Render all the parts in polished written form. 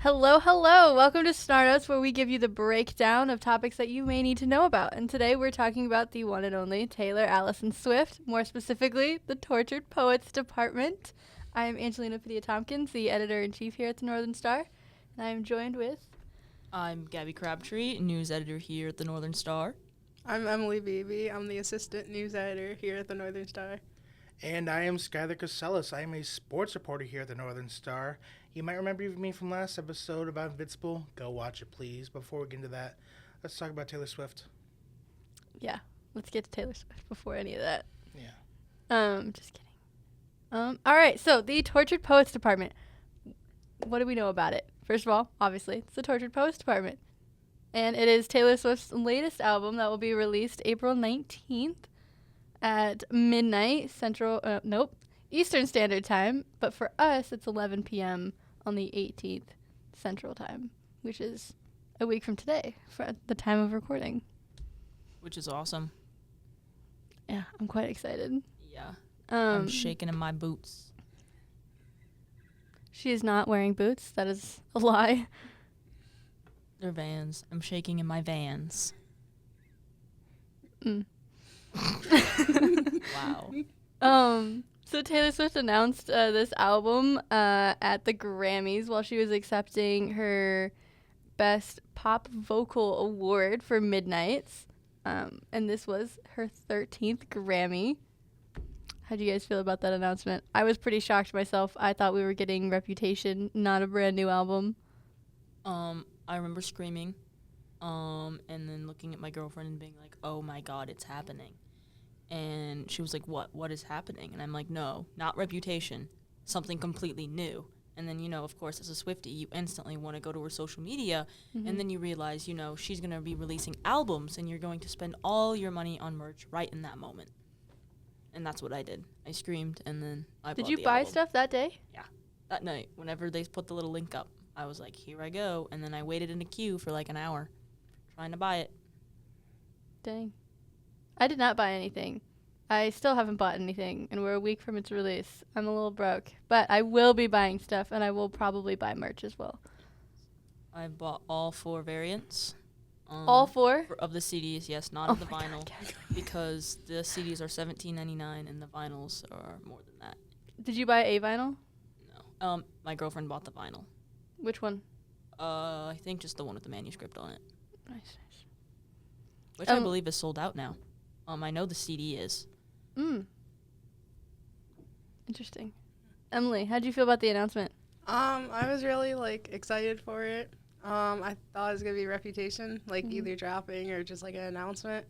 Hello, hello. Welcome to StarNotes, where we give you the breakdown of topics that you may need to know about. And today we're talking about the one and only Taylor Allison Swift, more specifically, the Tortured Poets Department. I am Angelina Tompkins, the editor-in-chief here at the Northern Star, and I am joined with... I'm Gabby Crabtree, news editor here at the Northern Star. I'm Emily Beebe. I'm the assistant news editor here at the Northern Star. And I am Skyler Casellas. I am a sports reporter here at the Northern Star. You might remember me from last episode about Invincible. Go watch it, please. Before we get into that, let's talk about Taylor Swift. Yeah, let's get to Taylor Swift before any of that. Yeah. Just kidding. All right, so the Tortured Poets Department. What do we know about it? First of all, obviously, it's the Tortured Poets Department. And it is Taylor Swift's latest album that will be released April 19th at midnight Eastern Standard Time. But for us, it's 11 p.m. on the 18th Central Time, which is a week from today for the time of recording. Which is awesome. Yeah, I'm quite excited. Yeah. I'm shaking in my boots. She is not wearing boots. That is a lie. They're Vans. I'm shaking in my Vans. Wow. So Taylor Swift announced this album at the Grammys while she was accepting her Best Pop Vocal Award for Midnights. And this was her 13th Grammy. How do you guys feel about that announcement? I was pretty shocked myself. I thought we were getting Reputation, not a brand new album. I remember screaming, and then looking at my girlfriend and being like, oh my God, it's happening. And she was like, what is happening? And I'm like, no, not Reputation, something completely new. And then, of course, as a Swiftie, you instantly want to go to her social media, and then you realize, she's going to be releasing albums, and you're going to spend all your money on merch right in that moment. And that's what I did. I screamed, and then I bought the album. Did you buy stuff that day? Yeah. That night, whenever they put the little link up, I was like, here I go. And then I waited in a queue for like an hour trying to buy it. Dang. I did not buy anything. I still haven't bought anything, and we're a week from its release. I'm a little broke. But I will be buying stuff, and I will probably buy merch as well. I bought all 4 variants. All 4? Of the CDs, yes, not of the vinyl. Because the CDs are $17.99 and the vinyls are more than that. Did you buy a vinyl? No. My girlfriend bought the vinyl. Which one? I think just the one with the manuscript on it. Nice. Which I believe is sold out now. I know the CD is. Interesting. Emily, how'd you feel about the announcement? I was really excited for it. I thought it was gonna be Reputation, either dropping or just an announcement.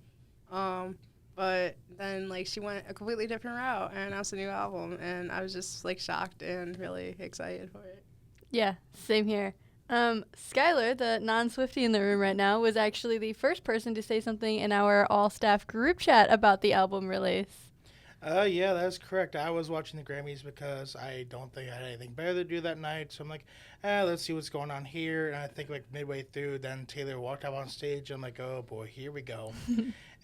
But then she went a completely different route and announced a new album, and I was just shocked and really excited for it. Yeah, same here. Skyler, the non-Swiftie in the room right now, was actually the first person to say something in our all-staff group chat about the album release. Yeah, that's correct. I was watching the Grammys because I don't think I had anything better to do that night. So I'm like, let's see what's going on here. And I think midway through, then Taylor walked up on stage. I'm like, oh boy, here we go.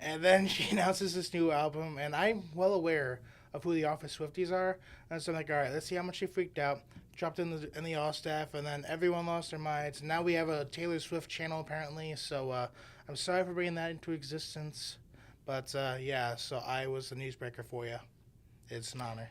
And then she announces this new album, and I'm well aware of who the Office Swifties are. And so I'm like, all right, let's see how much she freaked out. Dropped in the all staff, and then everyone lost their minds. Now we have a Taylor Swift channel apparently. So I'm sorry for bringing that into existence. But, yeah, so I was the newsbreaker for you. It's an honor.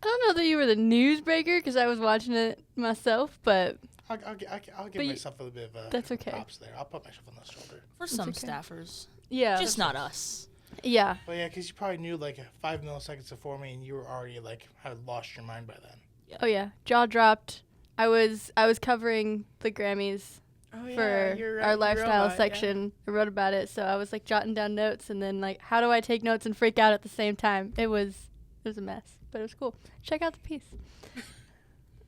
I don't know that you were the newsbreaker because I was watching it myself, but... I'll give myself a little bit of that's okay. props there. I'll put myself on the shoulder. For some okay. staffers. Yeah. Just not us. Yeah. But, yeah, because you probably knew, 5 milliseconds before me, and you were already, had lost your mind by then. Yeah. Oh, yeah. Jaw dropped. I was covering the Grammys. For our lifestyle section. Yeah. I wrote about it, so I was jotting down notes, and then how do I take notes and freak out at the same time? It was a mess, but it was cool. Check out the piece.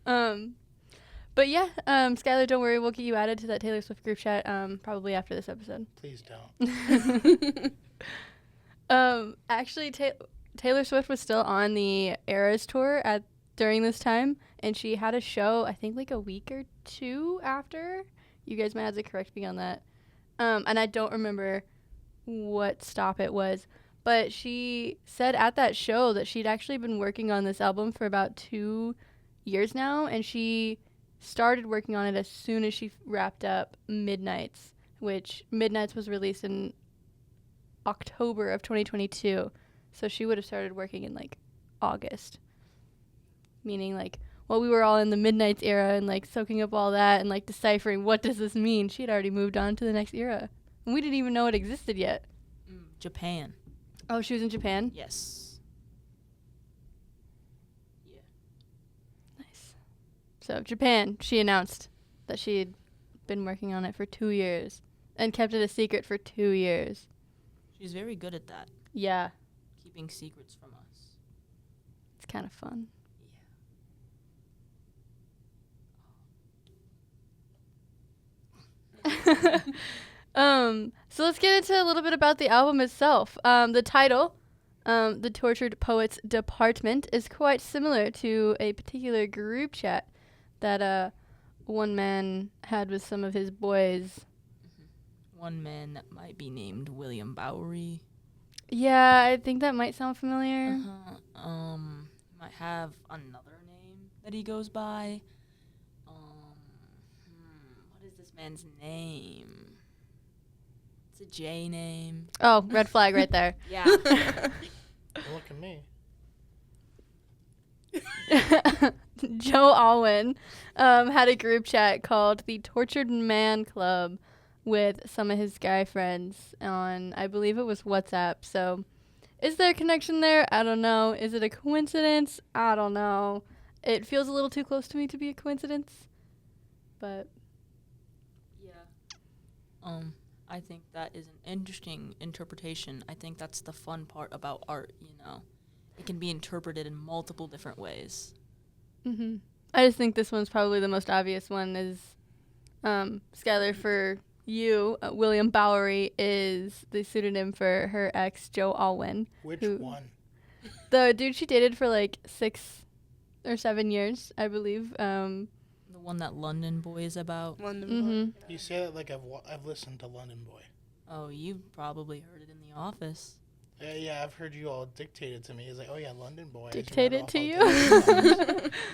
But yeah, Skyler, don't worry, we'll get you added to that Taylor Swift group chat probably after this episode. Please don't. Actually, Taylor Swift was still on the Eras tour during this time, and she had a show I think a week or 2 after. You guys might have to correct me on that. And I don't remember what stop it was. But she said at that show that she'd actually been working on this album for about 2 years now. And she started working on it as soon as she wrapped up Midnights, which Midnights was released in October of 2022. So she would have started working in like August. Meaning like while we were all in the Midnights era and like soaking up all that and like deciphering what does this mean, she had already moved on to the next era. And we didn't even know it existed yet. Japan. Oh, she was in Japan? Yes. Yeah. Nice. So Japan, she announced that she had been working on it for 2 years and kept it a secret for 2 years. She's very good at that. Yeah, Keeping secrets from us. it's kind of fun. So let's get into a little bit about the album itself. The title, The Tortured Poets Department, is quite similar to a particular group chat that one man had with some of his boys. One man that might be named William Bowery. Yeah, I think that might sound familiar. Might have another name that he goes by. What is this man's name? It's a J name. Oh, red flag right there. Yeah. Look at me. Joe Alwyn had a group chat called the Tortured Man Club with some of his guy friends on, I believe it was WhatsApp. So is there a connection there? I don't know. Is it a coincidence? I don't know. It feels a little too close to me to be a coincidence. But Yeah. I think that is an interesting interpretation. I think that's the fun part about art, you know. It can be interpreted in multiple different ways. I just think this one's probably the most obvious one is Skyler, for you, William Bowery is the pseudonym for her ex, Joe Alwyn. Which one? The dude she dated for like 6 or 7 years, I believe. The one that London Boy is about. London You say that like I've listened to London Boy. Oh, you've probably heard it in the office. Yeah, I've heard you all dictate it to me. It's like, oh yeah, London Boy. Dictate it to you?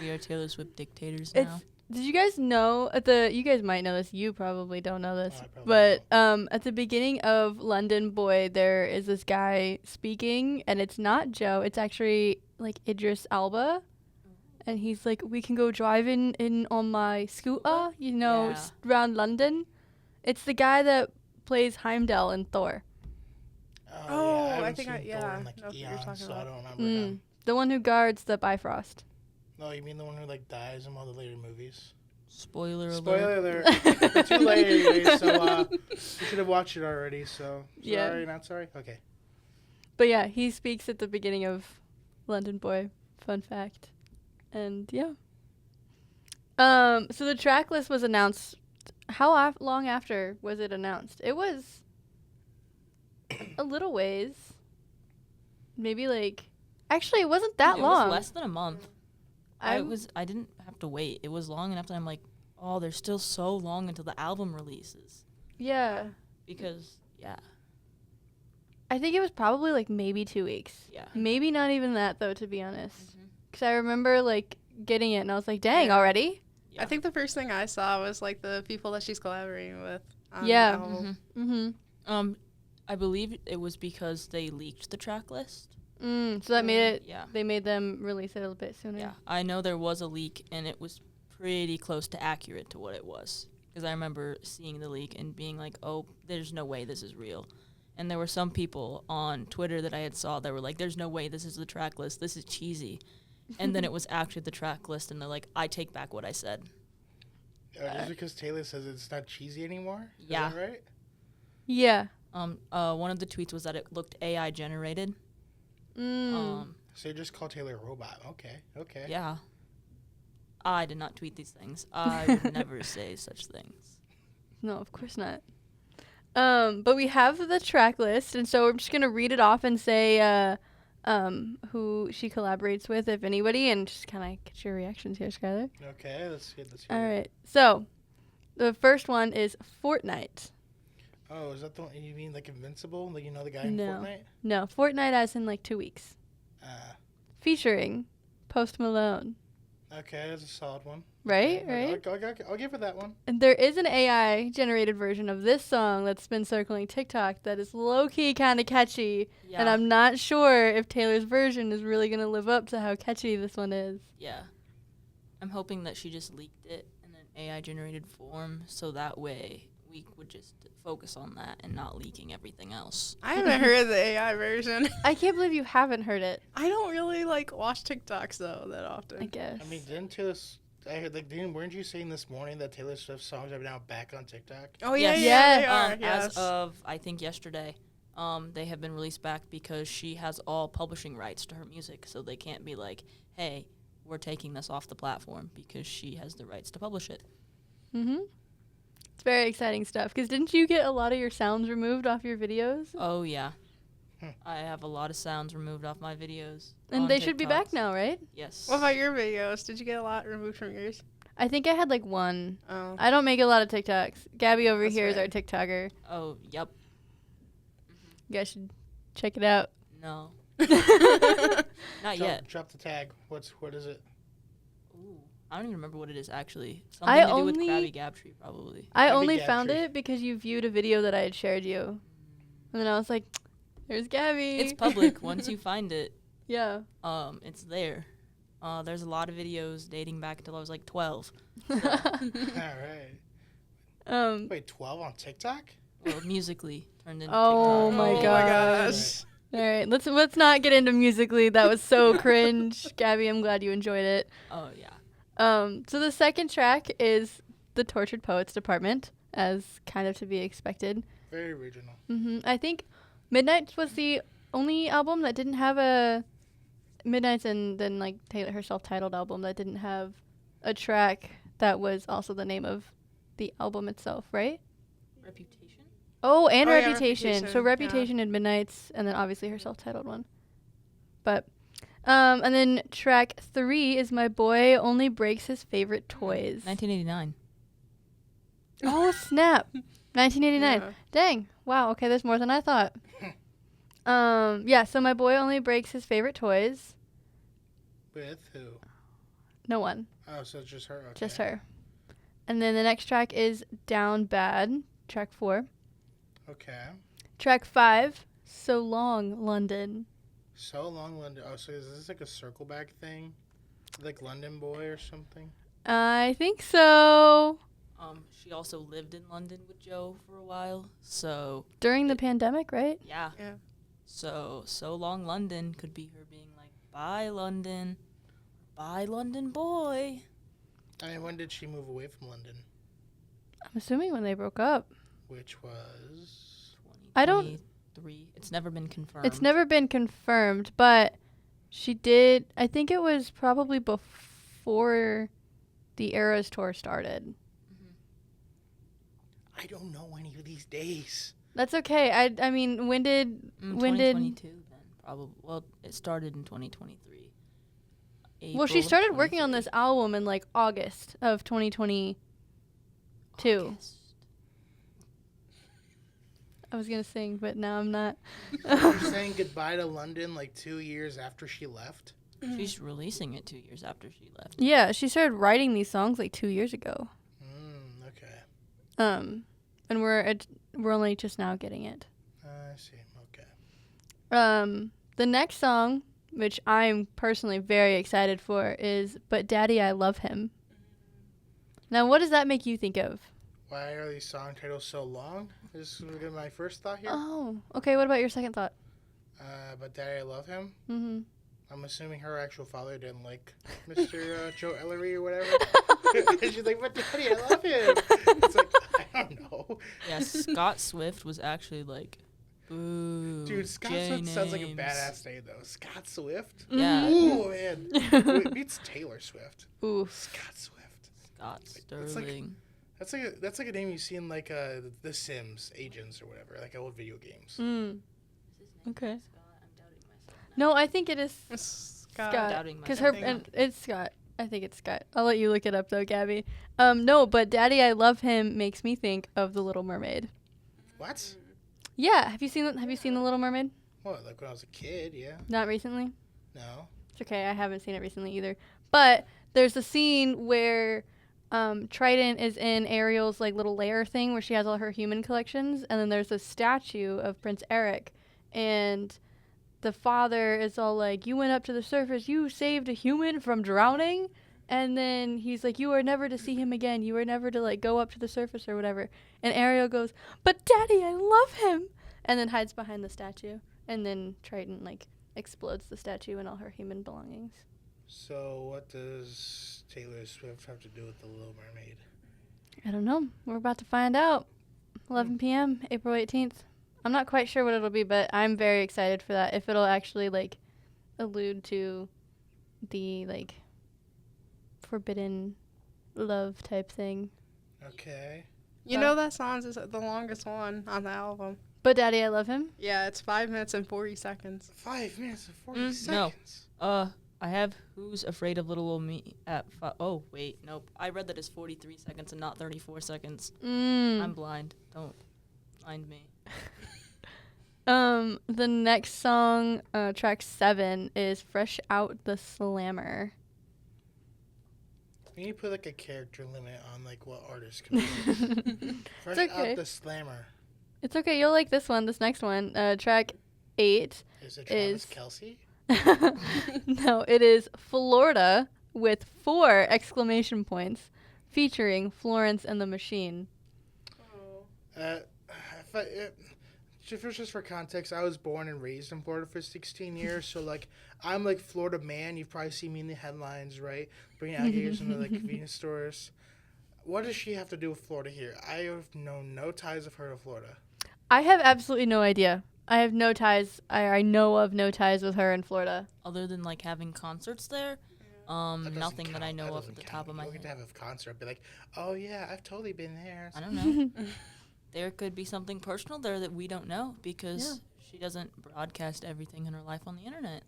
We are Taylor Swift dictators It's now. Did you guys know you guys might know this, you probably don't know this, I probably but at the beginning of London Boy, there is this guy speaking, and it's not Joe, it's actually like Idris Elba, and he's like, we can go driving in on my scooter, you know, Yeah. around London. It's the guy that plays Heimdall in Thor. Oh, I I haven't think seen I- Thor yeah, in, like, know what you're eons, talking so I about. don't remember him. The one who guards the Bifrost. No, you mean the one who like dies in one of the later movies? Spoiler alert. Spoiler alert. It's too late anyway, so you should have watched it already, so Yeah. sorry, not sorry? Okay. But yeah, he speaks at the beginning of London Boy. Fun fact. And yeah. So the track list was announced. How long after was it announced? It was a little ways. Maybe like. Actually, it wasn't that it long. was less than a month. I didn't have to wait. It was long enough that I'm like, oh, there's still so long until the album releases. Yeah. Because, yeah. I think it was probably like maybe 2 weeks. Yeah. Maybe not even that though, to be honest. Because I remember like getting it and I was like, dang, already? Yeah. I think the first thing I saw was like the people that she's collaborating with. On Yeah. the album. Mm-hmm. I believe it was because they leaked the track list. So that made it. Yeah. They made them release it a little bit sooner. Yeah. I know there was a leak, and it was pretty close to accurate to what it was. Because I remember seeing the leak and being like, oh, there's no way this is real. And there were some people on Twitter that I had saw that were like, there's no way this is the track list. This is cheesy. And then it was actually the track list, and they're like, I take back what I said. Just because Taylor says it's not cheesy anymore? Yeah. Is that right? Yeah. One of the tweets was that it looked AI generated. So you just call Taylor a robot. Okay. Yeah. I did not tweet these things. I would never say such things. No, of course not. But we have the track list, and so we're just gonna read it off and say who she collaborates with, if anybody, and just kind of get your reactions here, Skyler. Okay, let's hear All right. So the first one is Fortnite. Oh, is that the one you mean like Invincible? Like, you know the guy in No. Fortnite? No, Fortnite as in like 2 weeks. Featuring Post Malone, Okay, that's a solid one. Right? Like, Right? I'll give her that one. And there is an AI generated version of this song that's been circling TikTok that is low key kind of catchy. Yeah. And I'm not sure if Taylor's version is really going to live up to how catchy this one is. Yeah. I'm hoping that she just leaked it in an AI generated form so that way we would just focus on that and not leaking everything else. I haven't heard the AI version. I can't believe you haven't heard it, I don't really like watch TikToks though that I often. guess. I mean, I heard, like, weren't you saying this morning that Taylor Swift songs are now back on TikTok? Oh yeah, Yes. yeah, they Yeah. are. Yes. As of, I think, yesterday, they have been released back because she has all publishing rights to her music, so they can't be like, hey, we're taking this off the platform because she has the rights to publish it. Mm-hmm. It's very exciting stuff. Because didn't you get a lot of your sounds removed off your videos? Oh, yeah. Hmm. I have a lot of sounds removed off my videos. And on they should be back TikToks. now, right? Yes. What about your videos? Did you get a lot removed from yours? I think I had like one. Oh. I don't make a lot of TikToks. Gabby over That's here is fair. our TikToker. Oh, yep. You guys should check it out. No. Not Drop, yet. drop the tag. What is it? Ooh. I don't even remember what it is, actually. I Something to do with only- Krabby Gabtree, probably. I That'd be only Gabby. found it because you viewed a video that I had shared you. And then I was like, there's Gabby. It's public. Once you find it, Yeah. it's there. There's a lot of videos dating back until I was like 12. All right. Wait, 12 on TikTok? Well, musically turned into Oh TikTok. my Oh my gosh. gosh. All right, let's not get into musically. That was so cringe. Gabby, I'm glad you enjoyed it. Oh, yeah. So the second track is the Tortured Poets Department, as kind of to be expected. Very original. I think Midnight's was the only album that didn't have a Midnight's, and then like Taylor her self-titled album that didn't have a track that was also the name of the album itself, right? Reputation? Oh, and Oh, yeah, Reputation. So Reputation, Reputation and Midnight's, and then obviously her self-titled one. But, and then track 3 is My Boy Only Breaks His Favorite Toys. 1989. Oh, snap. 1989. Yeah. Dang. Wow, okay, there's more than I thought. Yeah, so My Boy Only Breaks His Favorite Toys. With who? No one. Oh, so it's just her? Okay. Just her. And then the next track is Down Bad, track 4. Okay. Track 5, So Long, London. So long, London. Oh, so is this like a circle back thing? Like London Boy or something? I think so. She also lived in London with Joe for a while, so During the pandemic, right? yeah. Yeah. So long London could be her being like, bye London, bye London boy. I mean, when did she move away from London? I'm assuming when they broke up. Which was... I don't- 2023. It's never been confirmed. It's never been confirmed, but she did. I think it was probably before the Eras tour started. I don't know any of these days. That's okay. I mean, when did 2022 then probably. Well, it started in 2023. well, she April of started working on 23. this album in like August of 2022. August. I was gonna sing, but now I'm not. You're saying goodbye to London like 2 years after she left? She's releasing it 2 years after she left. Yeah, she started writing these songs like 2 years ago. Okay. And we're only just now getting it. I see. Okay. The next song, which I'm personally very excited for, is "But Daddy, I Love Him." Now, what does that make you think of? Why are these song titles so long? This is my first thought here. Oh, okay. What about your second thought? But Daddy, I love him. Mm-hmm. I'm assuming her actual father didn't like Mr. Joe Ellery or whatever. And she's like, but Daddy, I love him. It's like, I don't know. Yeah, Scott Swift was actually like, boo. Dude, Scott Swift sounds like a badass name, though. Scott Swift? Yeah, Ooh, man. It beats Taylor Swift. Ooh. Scott Swift. Scott It's like- Sterling. That's like a name you see in like The Sims, Agents or whatever, like old video games. Mm. Okay. Scott, I'm doubting myself. No, I think it is Scott. Scott. Doubting Because myself. her and it's Scott. I think it's Scott. I'll let you look it up though, Gabby. No, but Daddy, I Love Him makes me think of The Little Mermaid. What? Yeah. Have you seen The Little Mermaid? What, like when I was a kid, yeah? Not recently. No. It's okay. I haven't seen it recently either. But there's a scene where Trident is in Ariel's like little lair thing where she has all her human collections, and then there's a statue of Prince Eric, and the father is all like, "You went up to the surface, you saved a human from drowning," and then he's like, "You are never to see him again. You are never to like go up to the surface or whatever." And Ariel goes, "But Daddy, I love him," and then hides behind the statue, and then Trident like explodes the statue and all her human belongings. So what does Taylor Swift have to do with the Little Mermaid? I don't know. We're about to find out. 11 p.m., April 18th. I'm not quite sure what it'll be, but I'm very excited for that. If it'll actually, like, allude to the, like, forbidden love type thing. Okay. You know that song is the longest one on the album. But Daddy, I love him. Yeah, it's 5 minutes and 40 seconds. 5 minutes and 40 No. seconds. I have Who's Afraid of Little Old Me at oh, wait, nope. I read that as 43 seconds and not 34 seconds. I'm blind. Don't blind me. The next song, track 7, is Fresh Out the Slammer. We need to put like a character limit on like what artists can be. Fresh okay. Out the Slammer. It's okay. You'll like this one, this next one. Track 8 Is it Travis Kelce? No, it is Florida with 4 exclamation points featuring Florence and the Machine. If it's just for context, I was born and raised in Florida for 16 years, so like I'm like Florida man. You've probably seen me in the headlines, right? Bringing alligators into like convenience stores. What does she have to do with Florida here? I have no ties of her to Florida. I have absolutely no idea. I have no ties. I know of no ties with her in Florida. Other than, like, having concerts there, nothing that I know of at the top of my head. You don't get to have a concert and be like, oh yeah, I've totally been there. I don't know. There could be something personal there that we don't know because she doesn't broadcast everything in her life on the internet.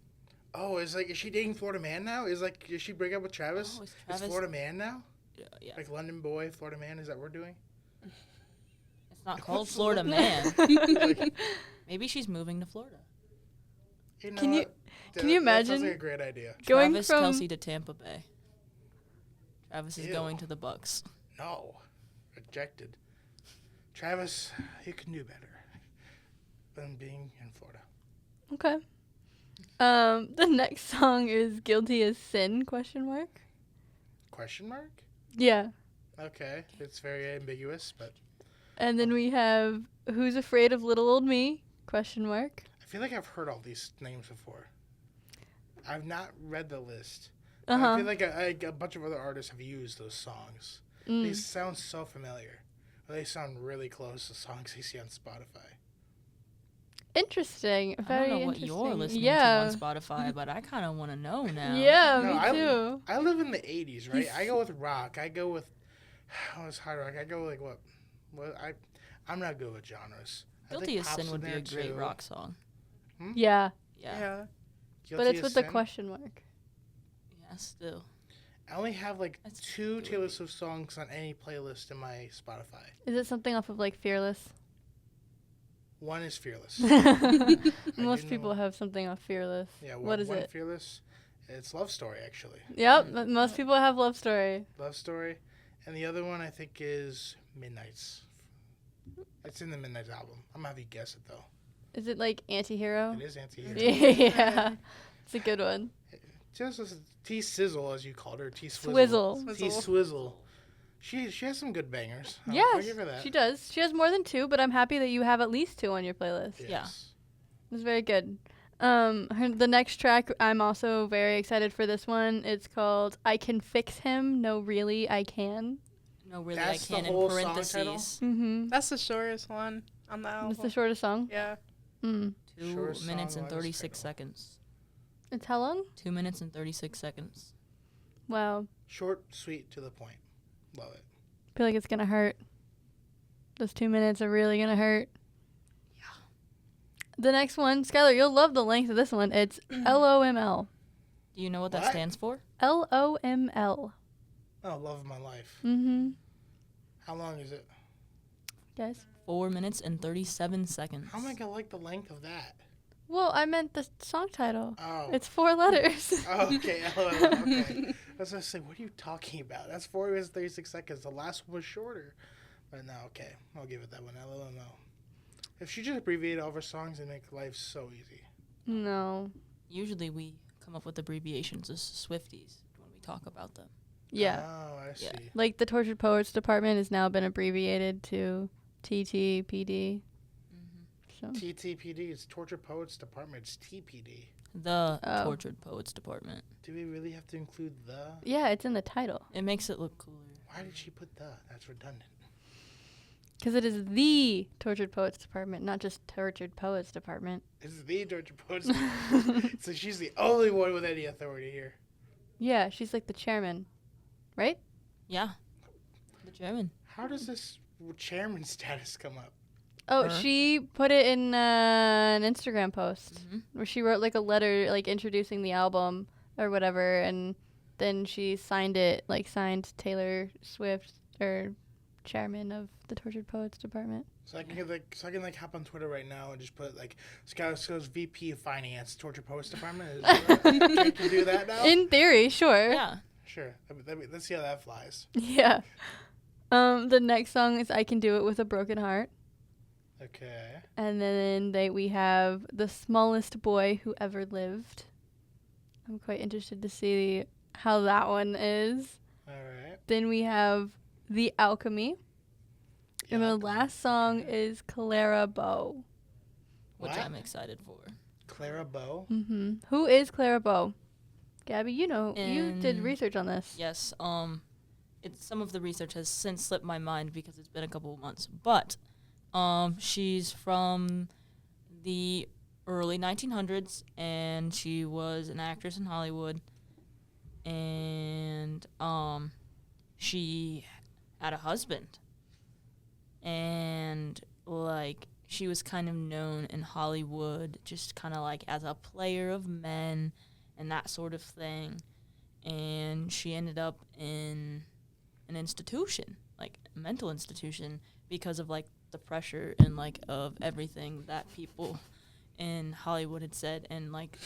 Oh, is she dating Florida man now? Is she break up with Travis? Oh, is Travis Florida man now? Yeah. Like London boy, Florida man? Is that what we're doing? It's not called Florida man. Like, Maybe she's moving to Florida. you know Can you- what? can you That sounds imagine like a great idea. Going Travis from Kelce to Tampa Bay. Travis is Ew. going to the Bucks. No. Rejected. Travis, you can do better than being in Florida. Okay. The next song is Guilty as Sin, question mark. Question mark? Yeah. Okay. It's very ambiguous, but And then we have Who's Afraid of Little Old Me, question mark. I feel like I've heard all these names before. I've not read the list. Uh-huh. I feel like a bunch of other artists have used those songs. They sound so familiar. Or they sound really close to songs you see on Spotify. Interesting. Very I don't know what interesting. you're listening yeah. to on Spotify, but I kind of want to know now. Yeah, No, me too. I live in the 80s, right? I go with rock. I go with it's hard rock. I go like what I'm not good with genres. I Guilty think as pop's Sin would in be a there, great too. rock song. Yeah, Yeah. but Guilty it's as with the Sin. question mark. Yeah, still. I only have like That's 2 really Taylor good. Swift songs on any playlist in my Spotify. Is it something off of like Fearless? One is Fearless. Most do people know. have something off Fearless. Yeah, What is one it? Fearless. It's Love Story, actually. Yep, most people have Love Story. Love Story. And the other one I think is Midnight's. It's in the Midnight's album. I'm going to have you guess it, though. Is it like Anti-Hero? It is Anti-Hero. Yeah, it's a good one. Just T-Sizzle, as you called her. Swizzle. T-Swizzle. She has some good bangers. I'll Yes, give her that. she does. She has more than 2, but I'm happy that you have at least 2 on your playlist. Yes. It's very good. The next track, I'm also very excited for this one. It's called I Can Fix Him. No, really, I can. No, really, That's the I can in whole song parentheses. Mm-hmm. That's the shortest one on the album. It's the shortest song. Yeah. 2 Shortest minutes song and on this 36 track. seconds. It's how long? 2 minutes and 36 seconds. Wow. Short, sweet, to the point. Love it. I feel like it's going to hurt. Those 2 minutes are really going to hurt. Yeah. The next one, Skyler, you'll love the length of this one. It's LOML. Do you know what that What? stands for? LOML. Oh, love of my life. Mm-hmm. How long is it? Guys? 4 minutes and 37 seconds. How am I going to like the length of that? Well, I meant the song title. Oh. It's 4 letters. Oh, okay. Okay. I was gonna say, what are you talking about? That's 4 minutes 36 seconds. The last one was shorter. But no, okay. I'll give it that one. LMO. If she just abbreviated all of her songs, it'd make life so easy. No. Usually we come up with abbreviations as Swifties when we talk about them. Yeah. Oh, I see. Yeah. Like the Tortured Poets Department has now been abbreviated to TTPD. So. TTPD is Tortured Poets Department. It's TPD. The Oh. Tortured Poets Department. Do we really have to include the? Yeah, it's in the title. It makes it look cooler. Why did she put the? That's redundant. Because it is the Tortured Poets Department, not just Tortured Poets Department. It's the Tortured Poets Department. So she's the only one with any authority here. Yeah, she's like the chairman, right? Yeah. The German. How does this chairman status come up? Oh, Her? she put it in an Instagram post Mm-hmm. where she wrote like a letter like introducing the album or whatever, and then she signed signed Taylor Swift or chairman of the Tortured Poets Department. So I can hop on Twitter right now and just put like Skyler's VP of Finance, Tortured Poets Department. Can you do that now? In theory, sure. Yeah. Sure. Let's see how that flies. Yeah. The next song is "I Can Do It with a Broken Heart," Okay. and then we have "The Smallest Boy Who Ever Lived." I'm quite interested to see how that one is. All right. Then we have "The Alchemy," and the Yeah. last song is "Clara Bow." Which What? I'm excited for. Clara Bow. Mm-hmm. Who is Clara Bow? Gabby, you did In- research on this. Yes. Some of the research has since slipped my mind because it's been a couple of months. But she's from the early 1900s, and she was an actress in Hollywood. And she had a husband. And like she was kind of known in Hollywood just kind of like as a player of men and that sort of thing. And she ended up in an institution, like a mental institution, because of like the pressure and like of everything that people in Hollywood had said, and like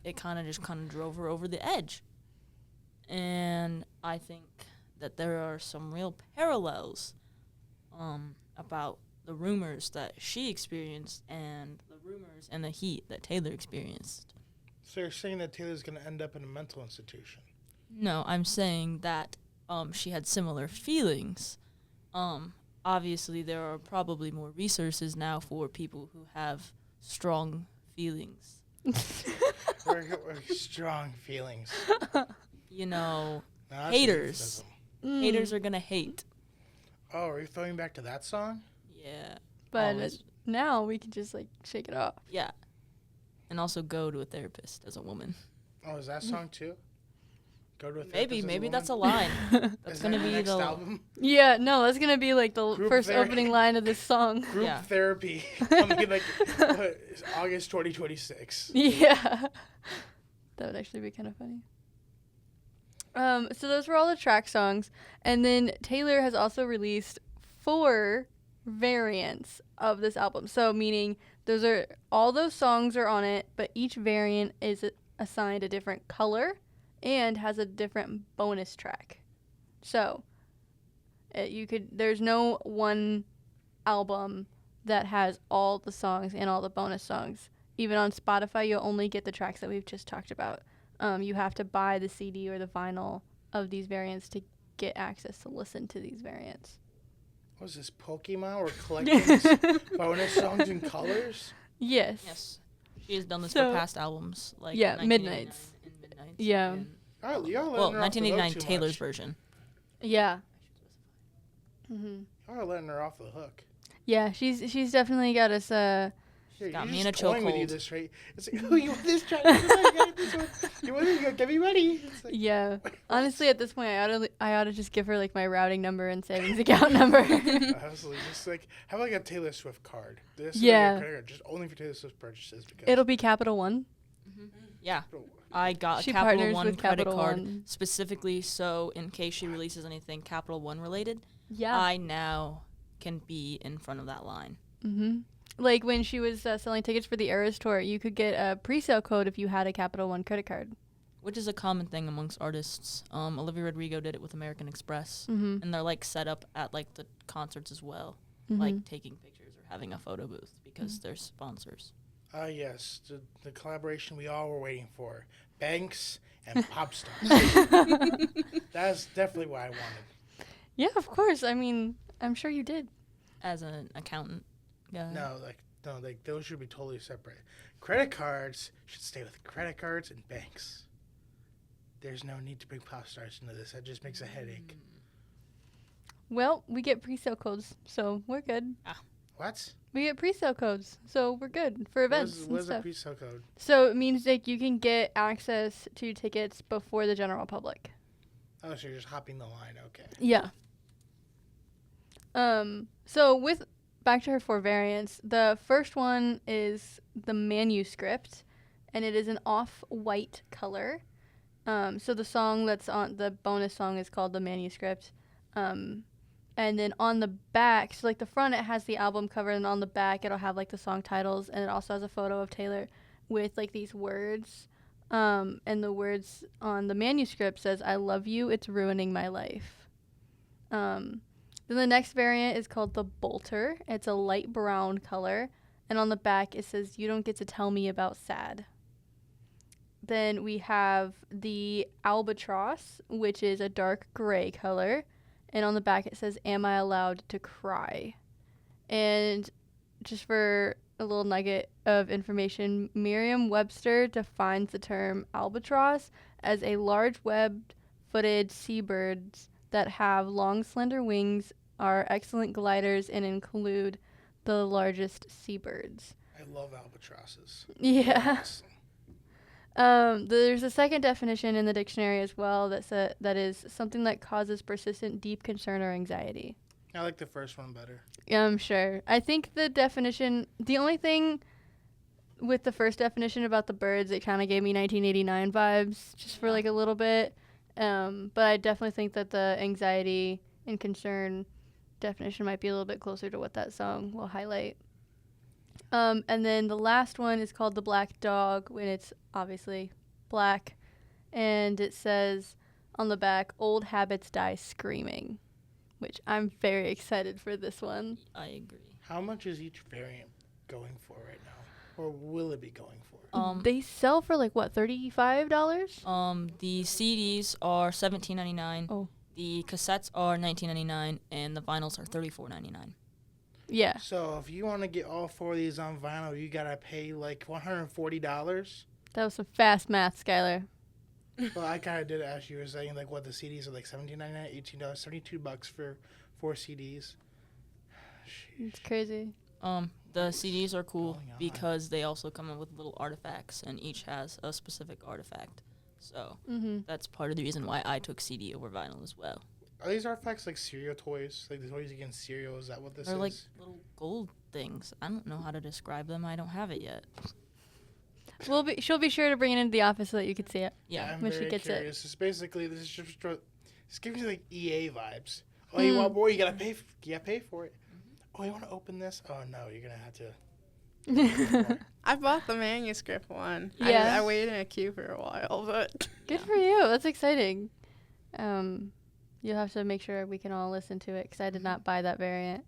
it kind of drove her over the edge. And I think that there are some real parallels about the rumors that she experienced and the rumors and the heat that Taylor experienced. So you're saying that Taylor's going to end up in a mental institution? No, I'm saying that she had similar feelings. Obviously, there are probably more resources now for people who have strong feelings. Or strong feelings. You know, No, that's haters. euphemism. Haters are going to hate. Oh, are you throwing back to that song? Yeah. But always. now we can just like shake it off. Yeah. And also go to a therapist as a woman. Oh, is that song too? Go to a Maybe that's a line. That's Is going to that the be next the album? Yeah, no, that's gonna be like the Group first therapy. opening line of this song. Group Yeah. therapy. Coming like it's August 2026. Yeah, that would actually be kind of funny. So those were all the track songs, and then Taylor has also released 4 variants of this album. So meaning all those songs are on it, but each variant is assigned a different color and has a different bonus track. So there's no one album that has all the songs and all the bonus songs. Even on Spotify, you'll only get the tracks that we've just talked about. You have to buy the CD or the vinyl of these variants to get access to listen to these variants. What is this, Pokemon? We're collecting these bonus songs in colors? Yes. Yes. She has done this So- for past albums, like Yeah, 1989 Midnights. and Midnights. Yeah. and- Y'all letting well, her off the hook 1989 too Taylor's much. version. Yeah. Y'all are letting her off the hook. Yeah, she's definitely got us. Here, got you're me in a just toying with you chokehold. this right. It's like, oh, you want this track? You want this? Get me ready. It's like, Yeah. Honestly, at this point, I ought to just give her like my routing number and savings account number. Absolutely. Just like have like a Taylor Swift card. This is Yeah. like a credit card, just only for Taylor Swift purchases. Because It'll be Capital One. Yeah. I got She a Capital partners One with credit Capital card One. specifically so in case she releases anything Capital One related, Yeah. I now can be in front of that line. Like when she was selling tickets for the Eras tour, you could get a pre-sale code if you had a Capital One credit card. Which is a common thing amongst artists. Olivia Rodrigo did it with American Express, Mm-hmm. and they're like set up at like the concerts as well, Mm-hmm. like taking pictures or having a photo booth because they're sponsors. Yes, the collaboration we all were waiting for. Banks and pop stars. That's definitely what I wanted. Yeah, of course. I mean, I'm sure you did. As an accountant guy. No, those should be totally separate. Credit cards should stay with credit cards and banks. There's no need to bring pop stars into this. That just makes a headache. Well, we get pre-sale codes, so we're good. What? We get pre-sale codes, so we're good for events What and is a stuff. pre-sale code? So it means like you can get access to tickets before the general public. Oh, so you're just hopping the line. Okay. Yeah. So with back to her 4 variants, the first one is the manuscript, and it is an off-white color. So the song that's on the bonus song is called the manuscript. And then on the back, so like the front, it has the album cover, and on the back, it'll have like the song titles, and it also has a photo of Taylor with like these words. And the words on the manuscript says, "I love you, it's ruining my life." Then the next variant is called the Bolter. It's a light brown color, and on the back it says, "You don't get to tell me about sad." Then we have the Albatross, which is a dark gray color. And on the back it says, "Am I allowed to cry?" And just for a little nugget of information, Merriam-Webster defines the term albatross as a large webbed-footed seabirds that have long, slender wings, are excellent gliders, and include the largest seabirds. I love albatrosses. Yeah. Awesome. There's a second definition in the dictionary as well that is something that causes persistent deep concern or anxiety. I like the first one better. Yeah, I'm sure. I think the only thing with the first definition about the birds, it kind of gave me 1989 vibes just for like a little bit. But I definitely think that the anxiety and concern definition might be a little bit closer to what that song will highlight. And then the last one is called the Black Dog, when it's obviously black. And it says on the back, "Old habits die screaming," which I'm very excited for this one. I agree. How much is each variant going for right now? Or will it be going for? They sell for like, what, $35? The CDs are $17.99. Oh. The cassettes are $19.99, and the vinyls are $34.99. Yeah. So if you want to get all 4 of these on vinyl, you gotta pay like $140. That was some fast math, Skyler. Well, I kind of did it as you were saying, like what the CDs are like $17.99, $18, $72 for 4 CDs. It's crazy. The CDs are cool Going on. because they also come in with little artifacts, and each has a specific artifact. So that's part of the reason why I took CD over vinyl as well. Are these artifacts like cereal toys? Like the toys against cereal? Is that what this They're is? like little gold things. I don't know how to describe them. I don't have it yet. She'll be sure to bring it into the office so that you can see it. Yeah. I'm when she very gets it. curious. It's basically this is just it's giving me like EA vibes. Oh, you want more? You gotta pay. You gotta pay for it. Oh, you want to open this? Oh no, you're gonna have to. I bought the manuscript one. Yeah. I waited in a queue for a while, but Good for you. That's exciting. You'll have to make sure we can all listen to it because I did not buy that variant.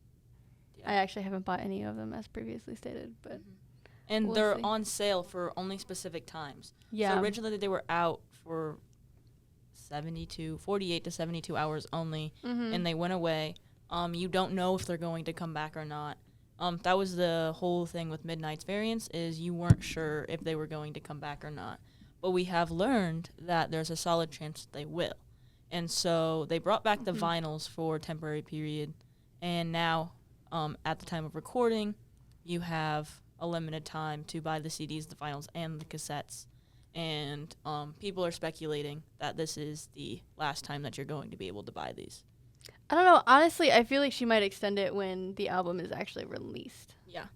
Yeah. I actually haven't bought any of them as previously stated, but And We'll they're see. on sale for only specific times. yeah. So originally they were out for 48 to 72 hours only, and they went away. You don't know if they're going to come back or not. That was the whole thing with Midnight's variants, is you weren't sure if they were going to come back or not. But we have learned that there's a solid chance they will. And so they brought back the vinyls for a temporary period. And now, at the time of recording, you have a limited time to buy the CDs, the vinyls, and the cassettes. And people are speculating that this is the last time that you're going to be able to buy these. I don't know. Honestly, I feel like she might extend it when the album is actually released. Yeah.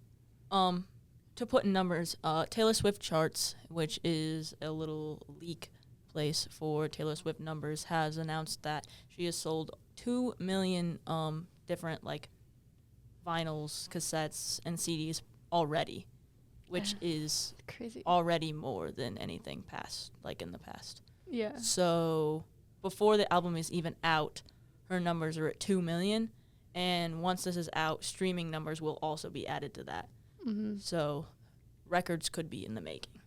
To put in numbers, Taylor Swift Charts, which is a little leak place for Taylor Swift numbers, has announced that she has sold 2 million different like vinyls, cassettes, and CDs already, which is Crazy. already more than anything past, like in the past. Yeah. So before the album is even out, her numbers are at 2 million. And once this is out, streaming numbers will also be added to that. Mm-hmm. So records could be in the making.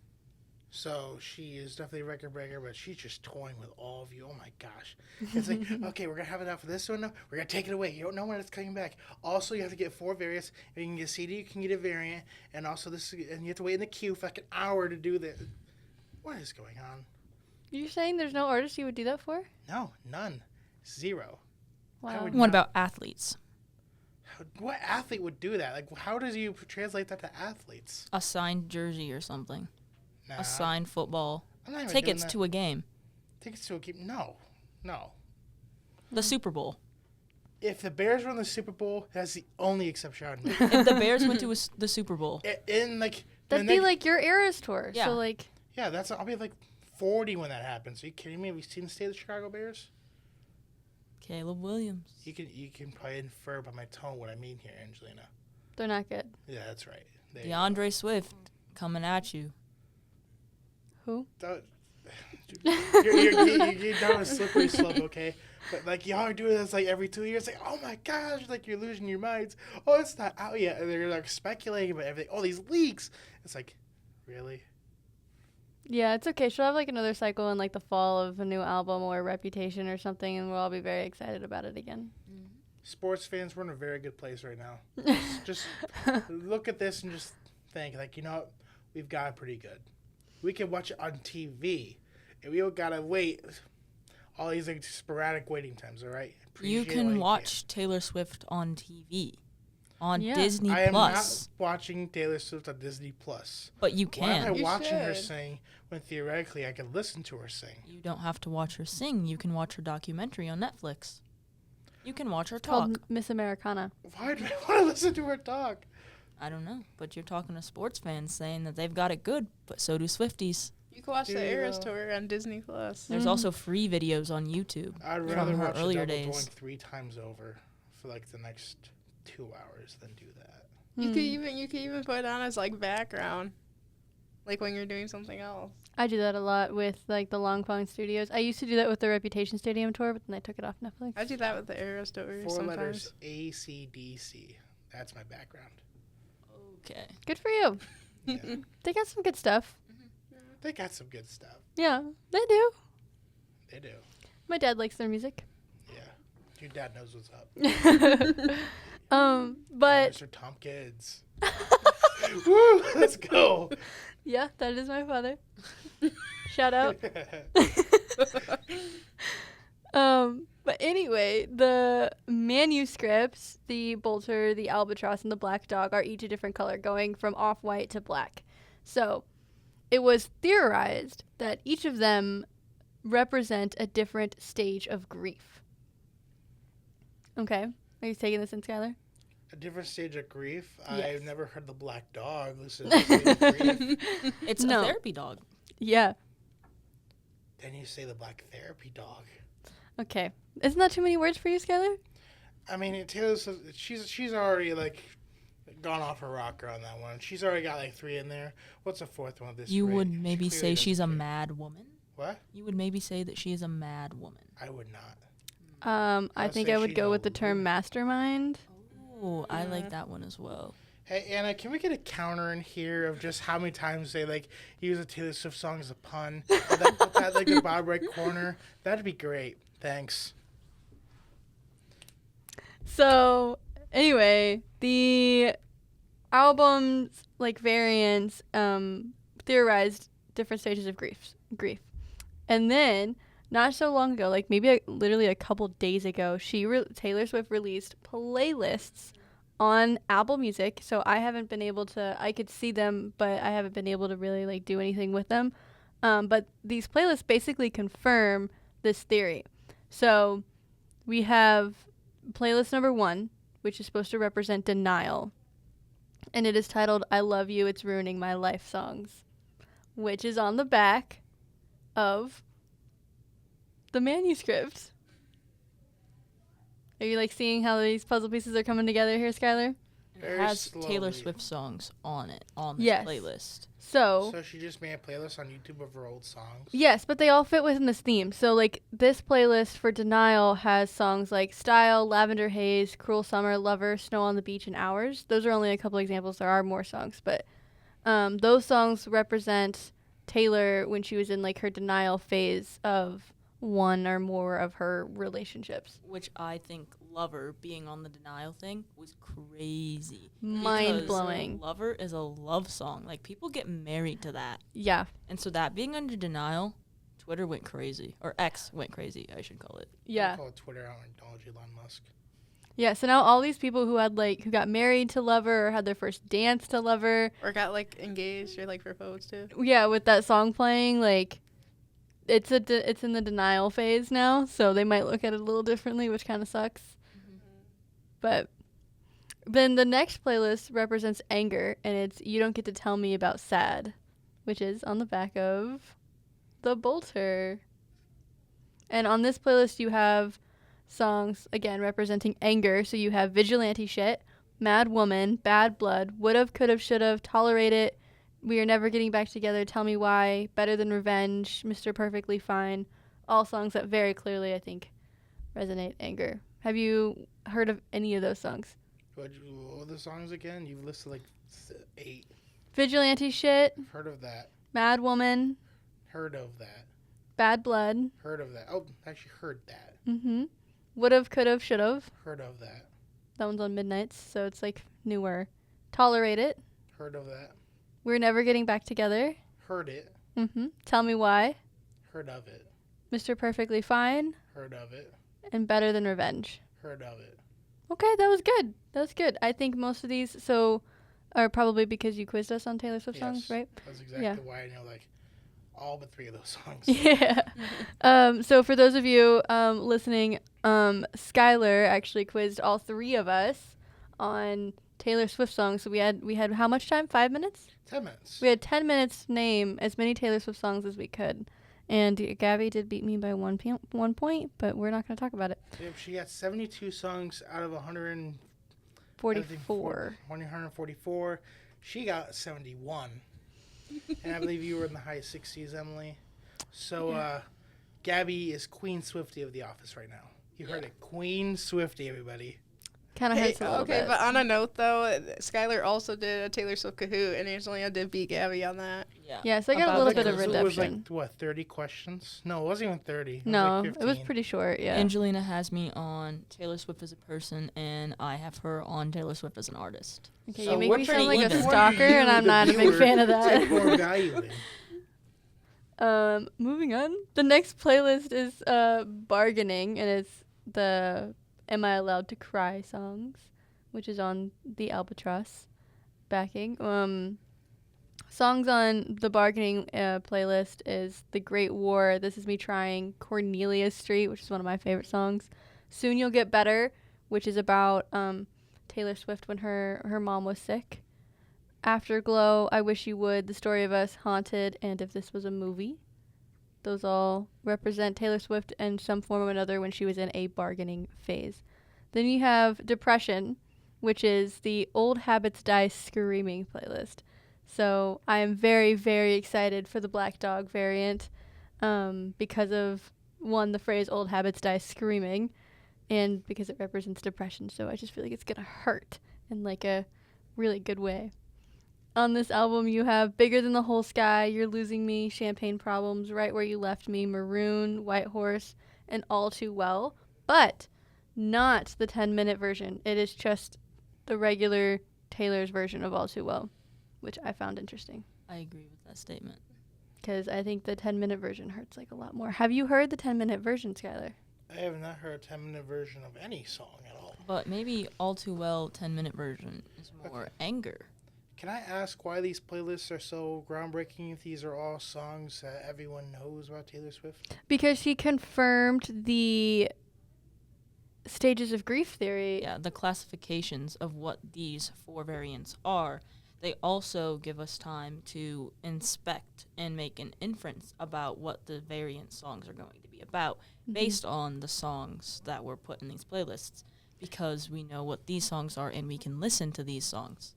So she is definitely a record breaker, but she's just toying with all of you. Oh my gosh. It's like, okay, we're going to have enough of this one now. We're going to take it away. You don't know when it's coming back. Also, you have to get 4 variants. If you can get a CD, you can get a variant. And also, and you have to wait in the queue for like an hour to do this. What is going on? You're saying there's no artist you would do that for? No, none. 0. Wow. would- What No. about athletes? What athlete would do that? Like, how does you translate that to athletes? A signed jersey or something. Nah, A signed football. I'm not even Tickets doing to a game. that. Tickets to a game? No. The Super Bowl. If the Bears won the Super Bowl, that's the only exception I would make. If the Bears went to the Super Bowl. In like, That'd the be next- like your Eras tour. Yeah. So like, Yeah, I'll be like 40 when that happens. Are you kidding me? Have you seen the state of the Chicago Bears? Caleb Williams. You can probably infer by my tone what I mean here, Angelina. they're not good. Yeah, that's right. There you DeAndre Swift coming at you. Who? go. You're down a slippery slope, okay? But like y'all are doing this like every 2 years. Like, oh my gosh, like you're losing your minds. Oh, it's not out yet. And they're like speculating about everything. Oh, these leaks. It's like, really? Yeah, it's okay. She'll have like another cycle in like the fall of a new album or Reputation or something, and we'll all be very excited about it again. Sports fans, we're in a very good place right now. Just look at this and just think, like, you know what? We've got it pretty good. We can watch it on TV, and we don't gotta wait all these like sporadic waiting times. All right. You Appreciate can what watch Taylor Swift on TV, on Yeah. Disney I am Plus, not watching Taylor Swift on Disney Plus. but you Why am I can. You watching her should. sing when theoretically I could listen to her sing? You don't have to watch her sing. You can watch her documentary on Netflix. You can watch her It's called talk. Miss Americana. Why do I want to listen to her talk? I don't know, but you're talking to sports fans saying that they've got it good, but so do Swifties. You can watch Do the you, Eras though? tour on Disney Plus. There's Mhm. also free videos on YouTube. I'd From rather her watch earlier Double days. Doink 3 times over for like the next 2 hours than do that. You Hmm. could even put it on as like background, like when you're doing something else. I do that a lot with like the Long Pong Studios. I used to do that with the Reputation Stadium tour, but then I took it off Netflix. I do that with the Eras tour 4 sometimes. letters ACDC. That's my background. Okay. Good for you. Yeah. They got some good stuff. They got some good stuff. Yeah, they do. They do. My dad likes their music. Yeah. Your dad knows what's up. But Mr. Tompkins. Woo! Let's go. yeah, that is my father. Shout out. But anyway, the manuscripts, the bolter, the albatross, and the black dog are each a different color, going from off-white to black. So it was theorized that each of them represent a different stage of grief. Okay. Are you taking this in, Skylar? A different stage of grief. Yes. I've never heard the black dog. This is a stage of grief. It's No. a therapy dog. Yeah. Then you say the black therapy dog. Okay. Isn't that too many words for you, Skylar? I mean, Taylor Swift, she's already like gone off her rocker on that one. She's already got like 3 in there. What's the 4th one? This You rate? would She maybe clearly say she's a doesn't care. mad woman. What? You would maybe say that she is a mad woman. I would not. I I'd think say I would she's go a with the term woman. mastermind. Oh, I like that one as well. Hey Anna, can we get a counter in here of just how many times they like use a Taylor Swift song as a pun? Or that, put that like the bottom right corner. That'd be great. Thanks. So, anyway, the album's like variants theorized different stages of grief. And then not so long ago, like maybe literally a couple days ago, Taylor Swift released playlists on Apple Music. So I haven't been able to, I could see them, but I haven't been able to really like do anything with them. But these playlists basically confirm this theory. So we have playlist number 1, which is supposed to represent denial. And it is titled, I Love You, It's Ruining My Life songs, which is on the back of the manuscript. Are you like seeing how these puzzle pieces are coming together here, Skylar? It Very has Taylor slowly. Swift songs on it, on this Yes. playlist. So So she just made a playlist on YouTube of her old songs. yes, but they all fit within this theme. So like this playlist for Denial has songs like Style, Lavender Haze, Cruel Summer, Lover, Snow on the Beach, and Hours. Those are only a couple examples. There are more songs, but those songs represent Taylor when she was in like her denial phase of one or more of her relationships. Which I think Lover being on the Denial thing was crazy. Mind Because blowing. Lover is a love song. Like, people get married to that. Yeah. And so that being under Denial, Twitter went crazy. Or X went crazy, I should call it. Yeah. I call it Twitter. I don't acknowledge Elon Musk. Yeah, so now all these people who got married to Lover or had their first dance to Lover, Or got like engaged or like proposed to. yeah, with that song playing, like it's in the denial phase now, so they might look at it a little differently, which kind of sucks. But then the next playlist represents anger, and it's You Don't Get to Tell Me About Sad, which is on the back of the Bolter. And on this playlist you have songs, again, representing anger. So you have Vigilante Shit, Mad Woman, Bad Blood, Would've, Could've, Should've, Tolerate It, We Are Never Getting Back Together, Tell Me Why, Better Than Revenge, Mr. Perfectly Fine. All songs that very clearly, I think, resonate anger. Have you heard of any of those songs? What were the songs again? You've listed like 8. Vigilante Shit, Heard of that. Mad Woman, Heard of that. Bad Blood, Heard of that. Oh, actually heard that. Would've, Could've, Should've. Heard of that. That one's on Midnights, so it's like newer. Tolerate It, Heard of that. We're Never Getting Back Together. Heard it. Tell Me Why, Heard of it. Mr. Perfectly Fine, Heard of it. and Better Than Revenge. Heard of it. Okay, that was good. That was good. I think most of these are probably because you quizzed us on Taylor Swift songs, Yes. right? That's exactly Yeah. why I know like all but 3 of those songs. Yeah. So for those of you listening, Skyler actually quizzed all 3 of us on Taylor Swift songs. So we had how much time? 5 minutes? 10 minutes. We had 10 minutes to name as many Taylor Swift songs as we could. And Gabby did beat me by 1 point, but we're not going to talk about it. Yep, she got 72 songs out of 44. 144. She got 71. And I believe you were in the high 60s, Emily. So, Gabby is Queen Swiftie of The Office right now. You heard it. Queen Swiftie, everybody. Kind of hurts a little Okay, bit. but on a note though, Skyler also did a Taylor Swift Kahoot, and Angelina did beat Gabby on that. Yeah. Yeah, so I got a About little the bit of Kahoot It was redemption. like, what, 30 questions? No, it wasn't even 30. No, like it was 15. pretty short, yeah. Angelina has me on Taylor Swift as a person, and I have her on Taylor Swift as an artist. Okay, So you make we're me pretty sound like a even. stalker, and I'm The not a big viewer fan of take more that. value in. Moving on. The next playlist is Bargaining, and it's the Am I Allowed to Cry songs, which is on the Albatross backing. Songs on the Bargaining playlist is The Great War, This Is Me Trying, Cornelia Street, which is one of my favorite songs, Soon You'll Get Better, which is about Taylor Swift when her mom was sick, Afterglow, I Wish You Would, The Story of Us, Haunted, and If This Was a Movie. Those all represent Taylor Swift in some form or another when she was in a bargaining phase. Then you have Depression, which is the Old Habits Die Screaming playlist. So I am very, very excited for the Black Dog variant because of, one, the phrase Old Habits Die Screaming, and because it represents depression. So I just feel like it's going to hurt in like a really good way. On this album, you have Bigger Than the Whole Sky, You're Losing Me, Champagne Problems, Right Where You Left Me, Maroon, White Horse, and All Too Well, but not the 10-minute version. It is just the regular Taylor's version of All Too Well, which I found interesting I agree with that statement. because I think the 10-minute version hurts like a lot more. Have you heard the 10-minute version, Skyler? I have not heard a 10-minute version of any song at all. But maybe All Too Well 10-minute version is more anger. Can I ask why these playlists are so groundbreaking if these are all songs that everyone knows about Taylor Swift? Because she confirmed the stages of grief theory. Yeah, the classifications of what these 4 variants are. They also give us time to inspect and make an inference about what the variant songs are going to be about based on the songs that were put in these playlists. because we know what these songs are and we can listen to these songs.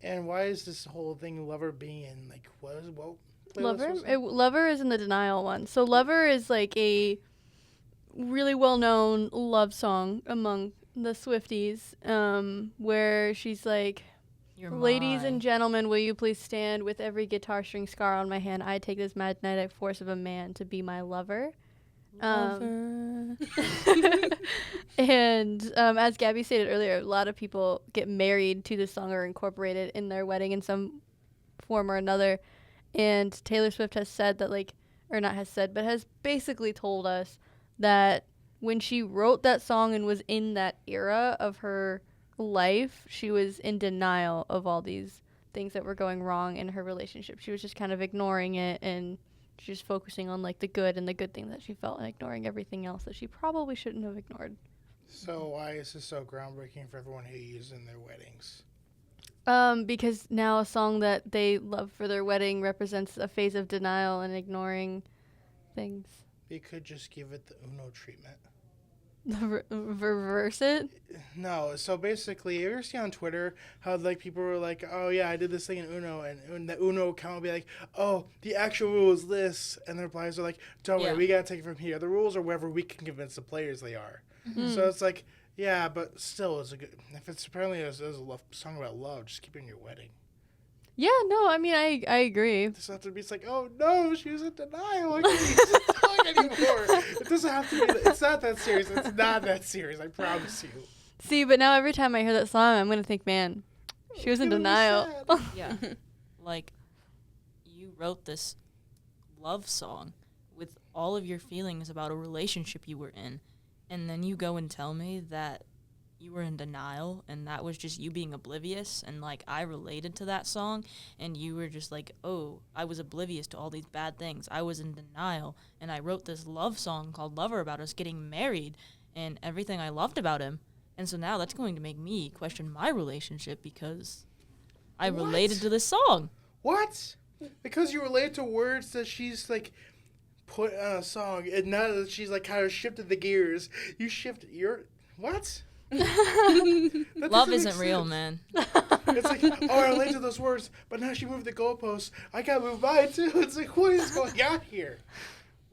And why is this whole thing Lover being in like what playlist Lover? was it? Lover is in the Denial one. So Lover is like a really well-known love song among the Swifties, where she's like, You're ladies mine. and gentlemen, will you please stand with every guitar string scar on my hand? I take this magnetic force of a man to be my lover. Lover. And as Gabby stated earlier, a lot of people get married to this song or incorporate it in their wedding in some form or another. And Taylor Swift has said that, like, or not has said, but has basically told us that when she wrote that song and was in that era of her life, she was in denial of all these things that were going wrong in her relationship. She was just kind of ignoring it, and she's just focusing on like the good and the good things that she felt and ignoring everything else that she probably shouldn't have ignored. So why is this so groundbreaking for everyone who uses in their weddings? Because now a song that they love for their wedding represents a phase of denial and ignoring things. You could just give it the Uno treatment. Reverse it? No, so basically, you ever see on Twitter how like people were like, "Oh yeah, I did this thing in Uno," and the Uno account will be like, "Oh, the actual rule is this," and the replies are like, "Don't worry, we gotta take it from here. The rules are wherever we can convince the players they are." Mm-hmm. So it's like, yeah, but still, it's a good. If it's apparently a song about love, just keep it in your wedding. Yeah, no, I mean, I agree. It doesn't have to be. It's like, oh no, she was in denial. I can't use the song anymore. It doesn't have to be. It's not that serious. It's not that serious. I promise you. See, but now every time I hear that song, I'm going to think, man, she was in It's gonna be denial. sad. Yeah. Like, you wrote this love song with all of your feelings about a relationship you were in, and then you go and tell me that you were in denial and that was just you being oblivious, and like I related to that song and you were just like, oh, I was oblivious to all these bad things. I was in denial and I wrote this love song called Lover about us getting married and everything I loved about him. And so now that's going to make me question my relationship because I What? related to this song. What? Because you relate to words that she's like put on a song, and now that she's like kind of shifted the gears, you shift your what? That Love doesn't make isn't real, sense. man. It's like, oh, I relate to those words, but now she moved the goalposts. I gotta move mine too. It's like, what is going on here?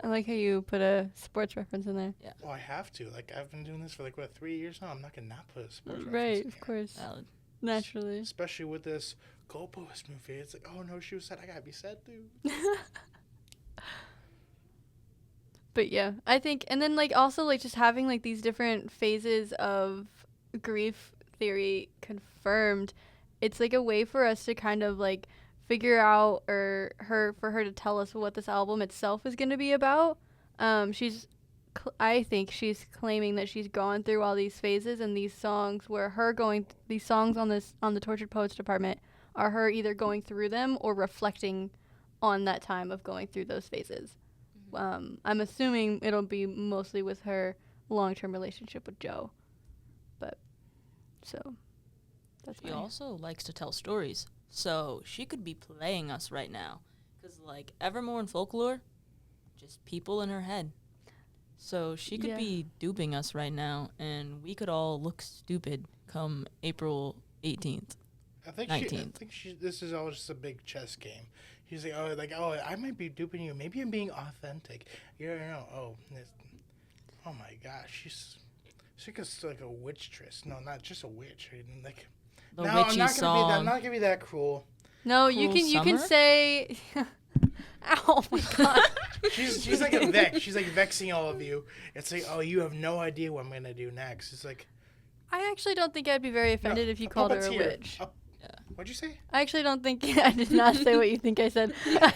I like how you put a sports reference in there. Well, I have to. Like, I've been doing this for like 3 years now. I'm not gonna not put a sports reference Right, in of here. course. Valid. Naturally. Especially with this goalpost movie. It's like, oh no, she was sad. I gotta be sad too. But yeah, I think, and then like also like just having like these different phases of grief theory confirmed, it's like a way for us to kind of like figure out for her to tell us what this album itself is going to be about. I think she's claiming that she's gone through all these phases, and these songs these songs on the Tortured Poets Department are her either going through them or reflecting on that time of going through those phases. I'm assuming it'll be mostly with her long-term relationship with Joe. But, so, that's She also likes to tell stories, so she could be playing us right now. Because, like, Evermore and Folklore, just people in her head. So she could be duping us right now, and we could all look stupid come April 18th. I think 19th. this is all just a big chess game. He's like, oh, I might be duping you. Maybe I'm being authentic. You don't know. Oh my gosh, she's like a witch triss. No, not just a witch. I mean, like, The no, witchy I'm not song. I'm not gonna be that cruel. No, Cruel you can Summer? say... Ow, my God. She's like a vex. She's like vexing all of you. It's like, oh, you have no idea what I'm gonna do next. It's like, I actually don't think I'd be very offended if you called her a puppeteer. witch. What'd you say? I actually don't think... I did not say what you think I said. I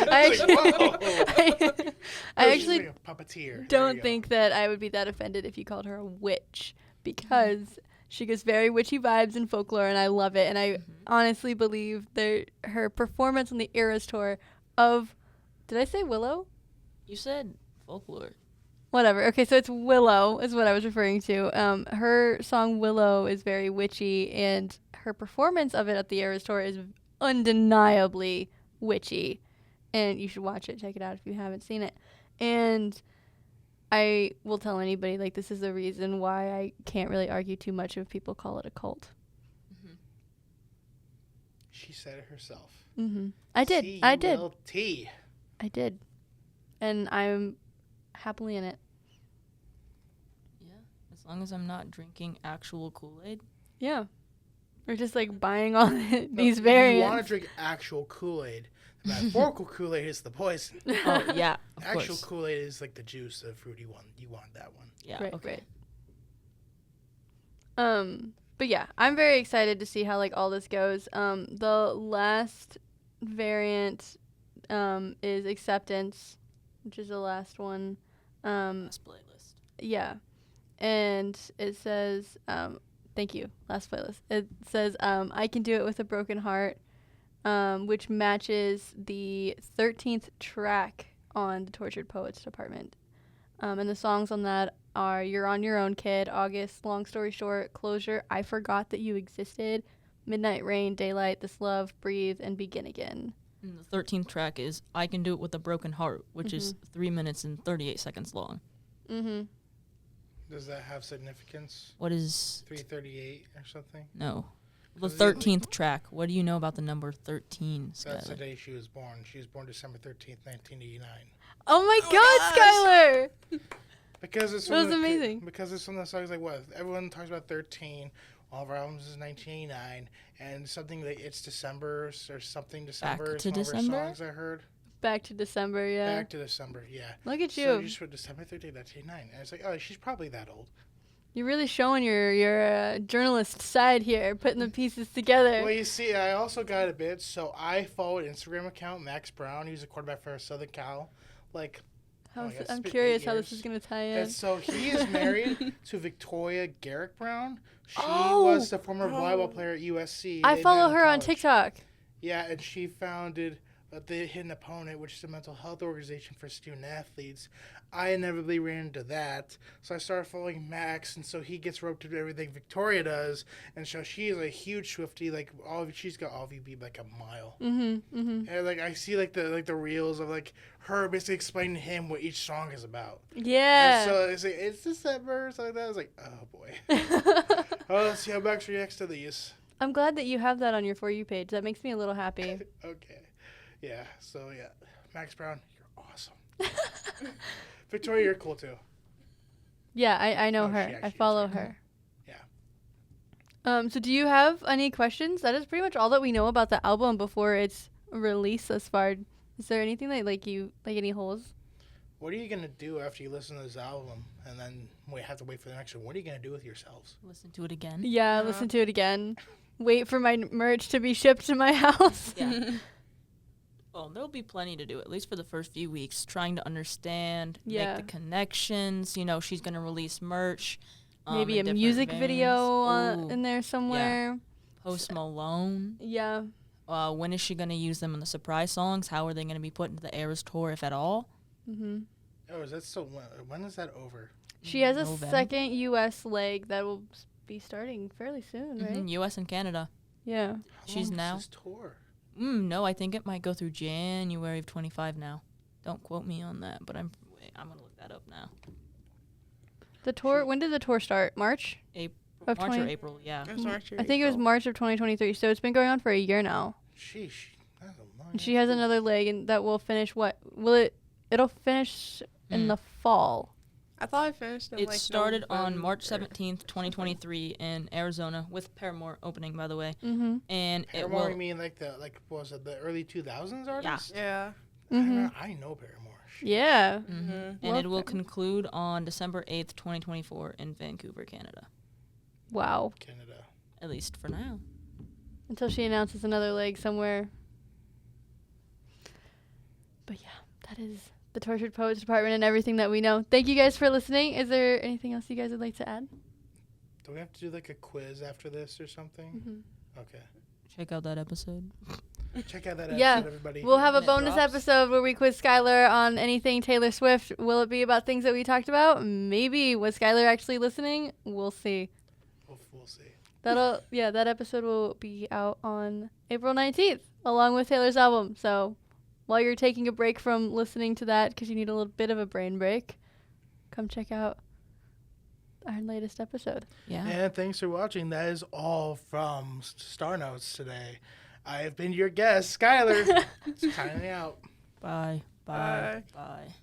Like, whoa. I She's actually like a puppeteer. There you don't go. think that I would be that offended if you called her a witch, because she gives very witchy vibes in Folklore, and I love it. And I honestly believe that her performance on the Eras tour of... Did I say Willow? You said Folklore. Whatever. Okay, so it's Willow is what I was referring to. Her song Willow is very witchy, and her performance of it at the Eras tour is I will tell anybody, like, this is the reason why I can't really argue too much if people call it a cult. She said it herself. I did. C-U-L-T. I did. And I'm happily in it. Yeah, as long as I'm not drinking actual Kool-Aid. Yeah. Or just, like, buying all these If you variants. want to drink actual Kool-Aid, the metaphorical Kool-Aid is the poison. Oh, yeah, of Actual course. Kool-Aid is like the juice, the fruity one. You want that one. Yeah, Right, okay. right. But yeah, I'm very excited to see how, like, all this goes. The last variant is acceptance, which is the last one. Last playlist. Yeah. And it says, thank you, last playlist. It says, I Can Do It With a Broken Heart, which matches the 13th track on the Tortured Poets Department. And the songs on that are You're On Your Own, Kid, August, Long Story Short, Closure, I Forgot That You Existed, Midnight Rain, Daylight, This Love, Breathe, and Begin Again. And the 13th track is I Can Do It With a Broken Heart, which is 3 minutes and 38 seconds long. Mm-hmm. Does that have significance? What is... 338 or something? No. The 'Cause it's 13th track. What do you know about the number 13, That's the Skyler? day she was born. She was born December 13th, 1989. Oh my God, Skyler! Because it's That was amazing. Because it's one of the songs like what everyone talks about 13. All of our albums is 1989, and something like it's December or something. December Back is to one of her December? songs I heard. Back to December, yeah. Back to December, yeah. Look at So you. you just put December 13th, 1989, and it's like, oh, she's probably that old. You're really showing your journalist side here, putting the pieces together. Well, you see, I also got a bit. So I followed Instagram account Max Brown. He's a quarterback for Southern Cal. Like, How's I guess I'm it's been curious 8 how this years. is going to tie in. And so he is married to Victoria Garrick Brown. She Oh! was the former volleyball player at USC. I They follow met in her on college. TikTok. Yeah, and she founded the Hidden Opponent, which is a mental health organization for student athletes. I inevitably ran into that, so I started following Max, and so he gets roped into everything Victoria does, and so she's a huge Swiftie. Like she's got all VB like a mile. And like I see like the reels of like her basically explaining to him what each song is about. Yeah. And so it's like it's December or something like that. I was like, oh boy. Oh, let's see how Max reacts to these. I'm glad that you have that on your For You page. That makes me a little happy. Okay. Yeah, so yeah. Max Brown, you're awesome. Victoria, you're cool too. Yeah, I know Oh, she her. actually I is follow right. her. Yeah. So do you have any questions? That is pretty much all that we know about the album before its release thus far. Is there anything that any holes? What are you gonna do after you listen to this album and then we have to wait for the next one? What are you gonna do with yourselves? Listen to it again. Yeah, listen to it again. Wait for my merch to be shipped to my house. Yeah. Well, there'll be plenty to do, at least for the first few weeks, trying to understand, Yeah. make the connections. You know, she's going to release merch. Maybe in a different music video variants. Ooh, in there somewhere. Post Malone. Yeah. When is she going to use them in the surprise songs? How are they going to be put into the Eras tour, if at all? Mhm. Oh, is that so? When is that over? She has a November. second U.S. leg that will be starting fairly soon, right? Mhm, U.S. and Canada. Yeah. How She's long now- does this tour? No, I think it might go through January of 25 now. Don't quote me on that, but I'm going to look that up now. The tour. When did the tour start? March. Of March or 20 April, yeah. It was March or I think it was April. March of 2023. So it's been going on for a year now. Sheesh, that's a long. And she has another leg, and that will finish. What will it? It'll finish in the fall. I thought I finished in It like started on March November. 17th, 2023 in Arizona with Paramore opening, by the way. Mm-hmm. And it Paramore, will you mean like what was it, the early 2000s artist? Yeah. Mm-hmm. I know Paramore. Shit. Yeah. and Love it will Paramore. conclude on December 8th, 2024 in Vancouver, Canada. Wow. Canada. At least for now. Until she announces another leg somewhere. But yeah, that is the Tortured Poets Department and everything that we know. Thank you guys for listening. Is there anything else you guys would like to add? Do we have to do like a quiz after this or something? Mm-hmm. Okay. Check out that episode. Check out that episode, Yeah. everybody. We'll have a When it bonus drops. episode where we quiz Skyler on anything Taylor Swift. Will it be about things that we talked about? Maybe. Was Skyler actually listening? We'll see. We'll see. That episode will be out on April 19th, along with Taylor's album. So while you're taking a break from listening to that, because you need a little bit of a brain break, come check out our latest episode. Yeah. And thanks for watching. That is all from StarNotes today. I have been your guest, Skyler. Signing out. Bye. Bye. Bye.